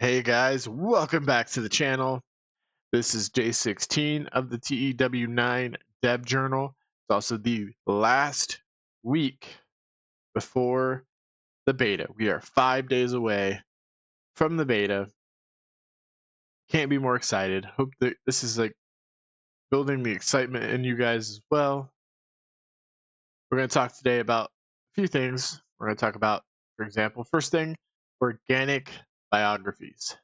Hey guys, welcome back to the channel. This is day 16 of the TEW IX Dev Journal. It's also the last week before the beta. We are 5 days away from the beta. Can't be more excited. Hope that this is like building the excitement in you guys as well. We're going to talk today about a few things. We're going to talk about, for example, first thing, organic biographies.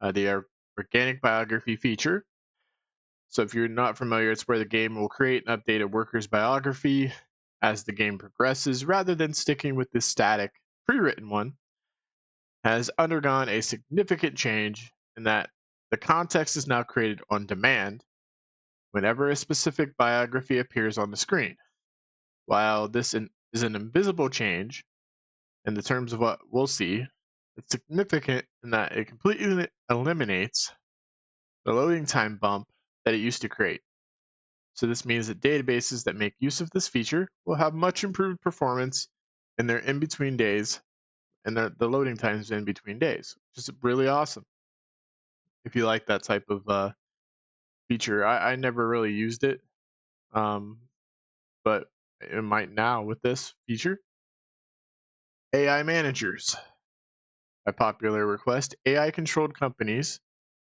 The organic biography feature. So if you're not familiar, it's where the game will create and update a worker's biography as the game progresses, rather than sticking with the static pre-written one. Has undergone a significant change in that the context is now created on demand whenever a specific biography appears on the screen. While this is an invisible change in the terms of what we'll see, it's significant in that it completely eliminates the loading time bump that it used to create. So this means that databases that make use of this feature will have much improved performance in their in-between days and the loading times in between days, which is really awesome. If you like that type of feature, I never really used it, um, but it might now with this feature. AI managers. By popular request, AI-controlled companies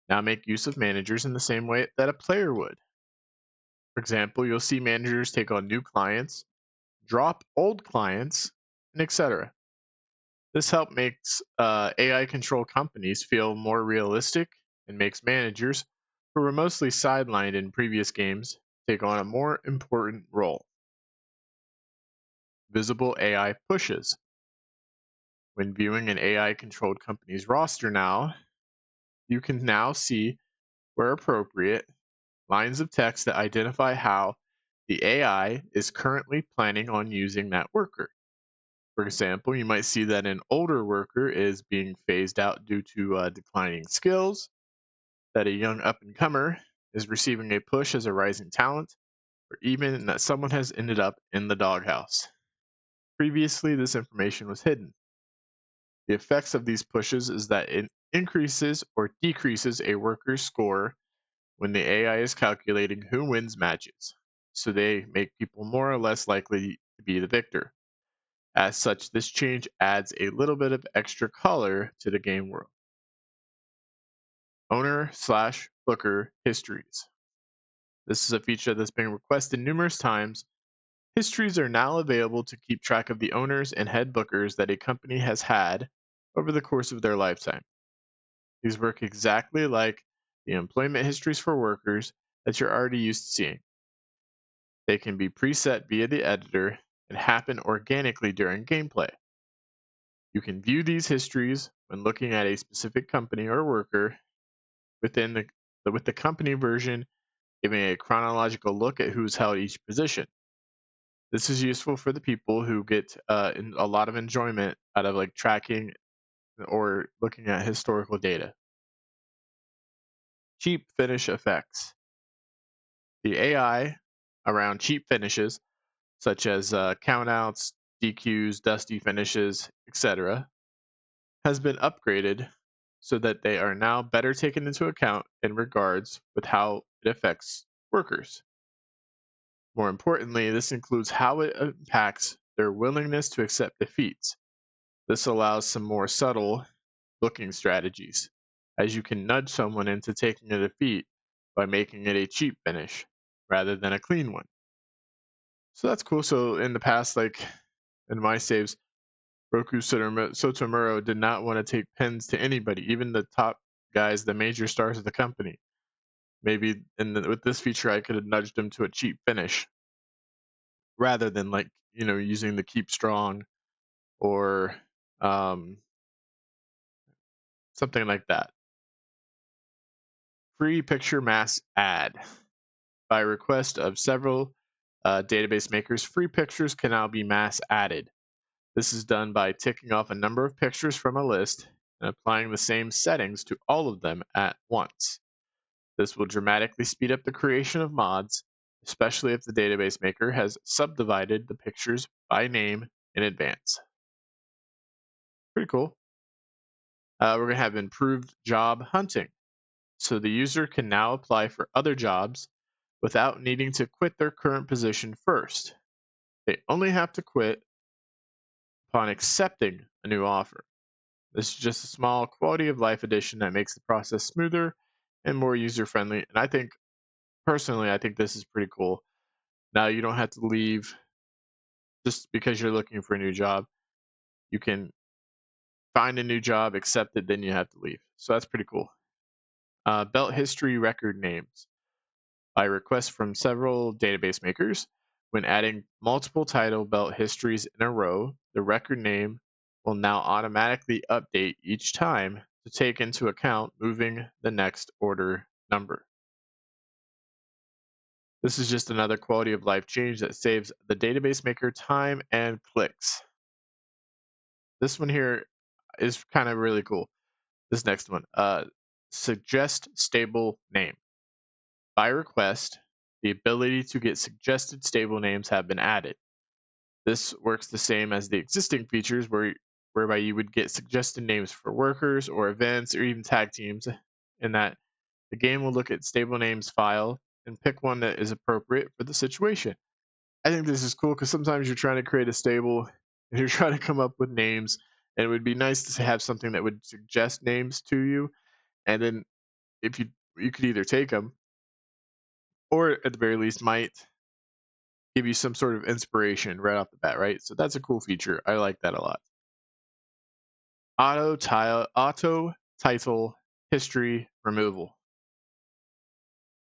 now make use of managers in the same way that a player would. For example, you'll see managers take on new clients, drop old clients, and etc. This help makes AI controlled companies feel more realistic and makes managers, who were mostly sidelined in previous games, take on a more important role. Visible AI pushes. When viewing an AI controlled company's roster now, you can now see, where appropriate, lines of text that identify how the AI is currently planning on using that worker. For example, you might see that an older worker is being phased out due to declining skills, that a young up-and-comer is receiving a push as a rising talent, or even that someone has ended up in the doghouse. Previously, this information was hidden. The effects of these pushes is that it increases or decreases a worker's score when the AI is calculating who wins matches, so they make people more or less likely to be the victor. As such, this change adds a little bit of extra color to the game world. Owner/booker histories. This is a feature that's been requested numerous times. Histories are now available to keep track of the owners and head bookers that a company has had over the course of their lifetime. These work exactly like the employment histories for workers that you're already used to seeing. They can be preset via the editor and happen organically during gameplay. You can view these histories when looking at a specific company or worker within with the company version giving a chronological look at who's held each position. This is useful for the people who get a lot of enjoyment out of like tracking or looking at historical data. Cheap finish effects. The AI around cheap finishes, such as countouts, DQs, dusty finishes, etc., has been upgraded so that they are now better taken into account in regards with how it affects workers. More importantly, this includes how it impacts their willingness to accept defeats. This allows some more subtle booking strategies, as you can nudge someone into taking a defeat by making it a cheap finish rather than a clean one. So that's cool. So in the past, like in my saves, Roku Sotomuro did not want to take pins to anybody, even the top guys, the major stars of the company. Maybe with this feature, I could have nudged him to a cheap finish rather than like using the keep strong or um, something like that. Free picture mass add. By request of several database makers, free pictures can now be mass added. This is done by ticking off a number of pictures from a list and applying the same settings to all of them at once. This will dramatically speed up the creation of mods, especially if the database maker has subdivided the pictures by name in advance. Pretty cool. We're going to have improved job hunting. So the user can now apply for other jobs without needing to quit their current position first. They only have to quit upon accepting a new offer. This is just a small quality of life addition that makes the process smoother and more user friendly. And I think, personally, I think this is pretty cool. Now you don't have to leave just because you're looking for a new job. You can find a new job, accept it, then you have to leave. So that's pretty cool. Belt history record names. By request from several database makers, when adding multiple title belt histories in a row, the record name will now automatically update each time to take into account moving the next order number. This is just another quality of life change that saves the database maker time and clicks. This one here is kind of really cool. This next one, suggest stable name. By request, the ability to get suggested stable names have been added. This works the same as the existing features whereby you would get suggested names for workers or events or even tag teams, in that the game will look at stable names file and pick one that is appropriate for the situation. I think this is cool because sometimes you're trying to create a stable and you're trying to come up with names, and it would be nice to have something that would suggest names to you, and then if you could either take them or at the very least might give you some sort of inspiration right off the bat, right? So that's a cool feature. I like that a lot. Auto title history removal.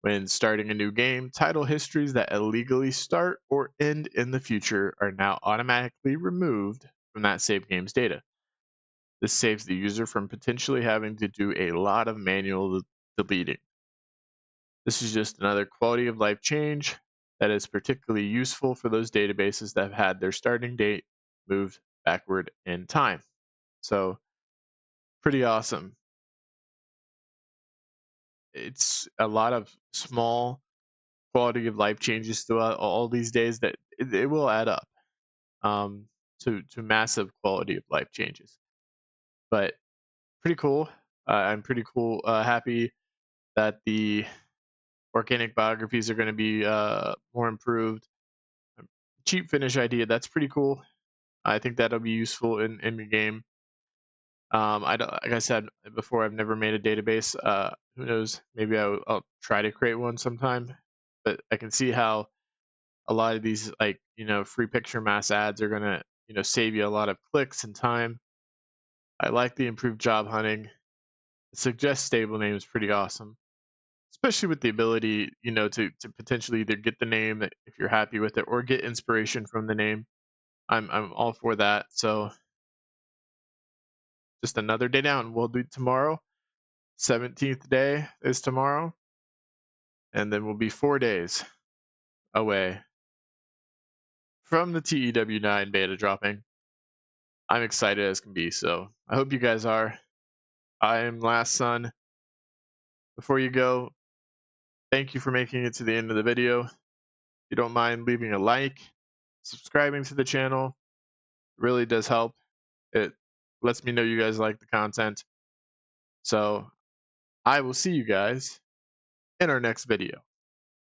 When starting a new game, title histories that illegally start or end in the future are now automatically removed from that save game's data. This saves the user from potentially having to do a lot of manual deleting. This is just another quality of life change that is particularly useful for those databases that have had their starting date moved backward in time. So, pretty awesome. It's a lot of small quality of life changes throughout all these days that it will add up um, to massive quality of life changes. But pretty cool. I'm pretty cool. Happy that the organic biographies are going to be more improved. Cheap finish idea. That's pretty cool. I think that'll be useful in the game. I don't, like I said before, I've never made a database. Who knows? Maybe I'll try to create one sometime. But I can see how a lot of these, like, free picture mass ads are gonna, save you a lot of clicks and time. I like the improved job hunting. Suggest stable name is pretty awesome, especially with the ability, to potentially either get the name if you're happy with it or get inspiration from the name. I'm all for that. So just another day down. We'll do tomorrow. 17th day is tomorrow, and then we'll be 4 days away from the TEW9 beta dropping. I'm excited as can be, so I hope you guys are. I am Last Son. Before you go, thank you for making it to the end of the video. If you don't mind leaving a like, subscribing to the channel, it really does help. It lets me know you guys like the content. So I will see you guys in our next video.